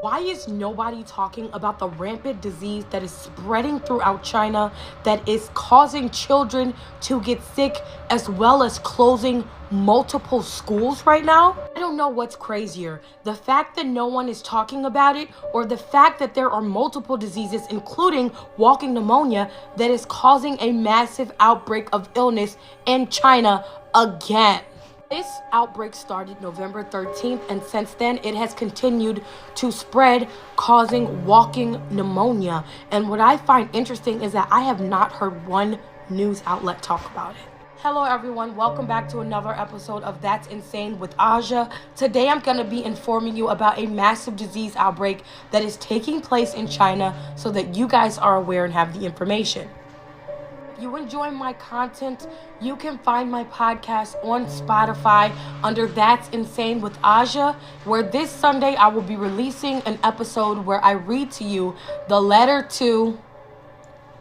Why is nobody talking about the rampant disease that is spreading throughout China that is causing children to get sick as well as closing multiple schools right now? I don't know what's crazier, the fact that no one is talking about it or the fact that there are multiple diseases, including walking pneumonia, that is causing a massive outbreak of illness in China again. This outbreak started November 13th, and since then it has continued to spread, causing walking pneumonia. And what I find interesting is that I have not heard one news outlet talk about it. Hello everyone, welcome back to another episode of That's Insane with Aja. Today I'm going to be informing you about a massive disease outbreak that is taking place in China so that you guys are aware and have the information. If you enjoy my content, you can find my podcast on Spotify under That's Insane with Aja, where this Sunday I will be releasing an episode where I read to you the letter to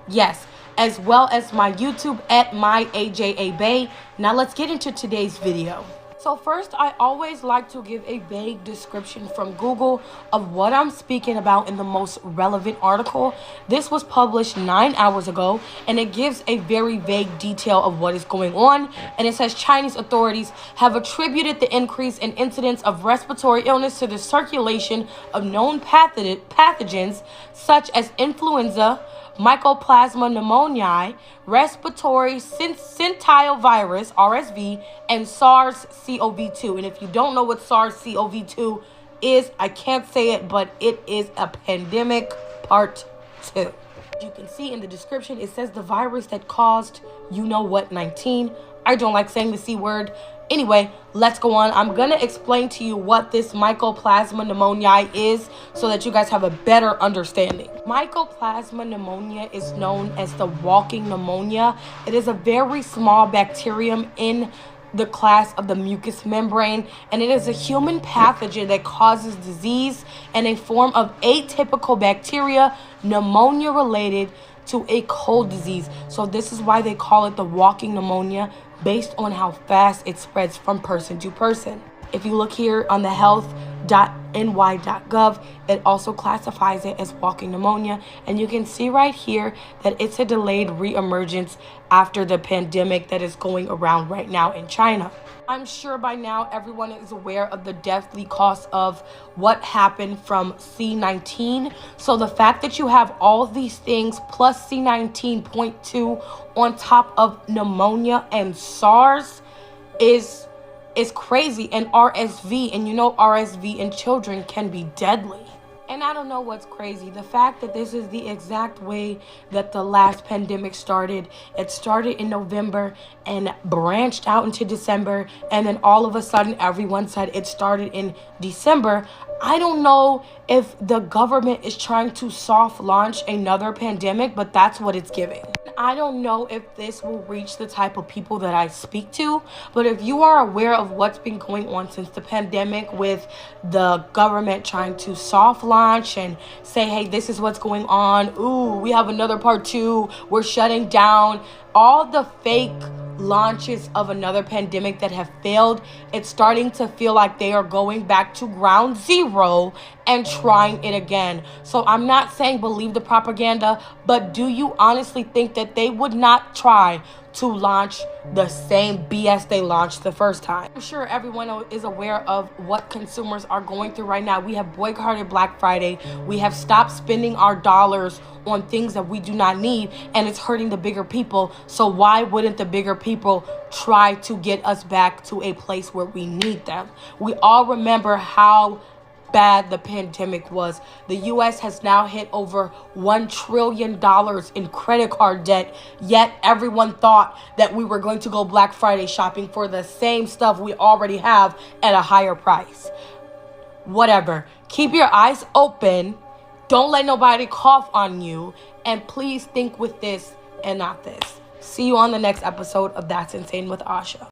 yes, as well as my YouTube at myAJABay. Now let's get into today's video. So first, I always like to give a vague description from Google of what I'm speaking about in the most relevant article. This was published 9 hours ago, and it gives a very vague detail of what is going on. And it says Chinese authorities have attributed the increase in incidence of respiratory illness to the circulation of known pathogens such as influenza, Mycoplasma pneumoniae, respiratory syncytial virus, RSV, and SARS-CoV-2. And if you don't know what SARS-CoV-2 is, I can't say it, but it is a pandemic part 2. As you can see in the description, it says the virus that caused you-know-what-19. I don't like saying the C word. Anyway, let's go on. I'm going to explain to you what this Mycoplasma pneumoniae is so that you guys have a better understanding. Mycoplasma pneumonia is known as the walking pneumonia. It is a very small bacterium in the class of the mucous membrane, and it is a human pathogen that causes disease and a form of atypical bacteria, pneumonia related to a cold disease. So this is why they call it the walking pneumonia, based on how fast it spreads from person to person. If you look here on the health.ny.gov, it also classifies it as walking pneumonia. And you can see right here that it's a delayed reemergence after the pandemic that is going around right now in China. I'm sure by now everyone is aware of the deathly cost of what happened from C19. So the fact that you have all these things plus C19.2 on top of pneumonia and SARS is crazy. And RSV, and you know RSV in children can be deadly. And I don't know what's crazy. The fact that this is the exact way that the last pandemic started. It started in November and branched out into December. And then all of a sudden, everyone said it started in December. I don't know if the government is trying to soft launch another pandemic, but that's what it's giving. I don't know if this will reach the type of people that I speak to, but if you are aware of what's been going on since the pandemic with the government trying to soft launch and say, hey, this is what's going on. Ooh, we have another part 2. We're shutting down. All the fake launches of another pandemic that have failed, it's starting to feel like they are going back to ground zero and trying it again. So I'm not saying believe the propaganda, but do you honestly think that they would not try to launch the same BS they launched the first time? I'm sure everyone is aware of what consumers are going through right now. We have boycotted Black Friday. We have stopped spending our dollars on things that we do not need, and it's hurting the bigger people. So why wouldn't the bigger people try to get us back to a place where we need them? We all remember how bad the pandemic was. The U.S. has now hit over $1 trillion in credit card debt, yet everyone thought that we were going to go Black Friday shopping for the same stuff we already have at a higher price. Whatever. Keep your eyes open. Don't let nobody cough on you. And please think with this and not this. See you on the next episode of That's Insane with Asha.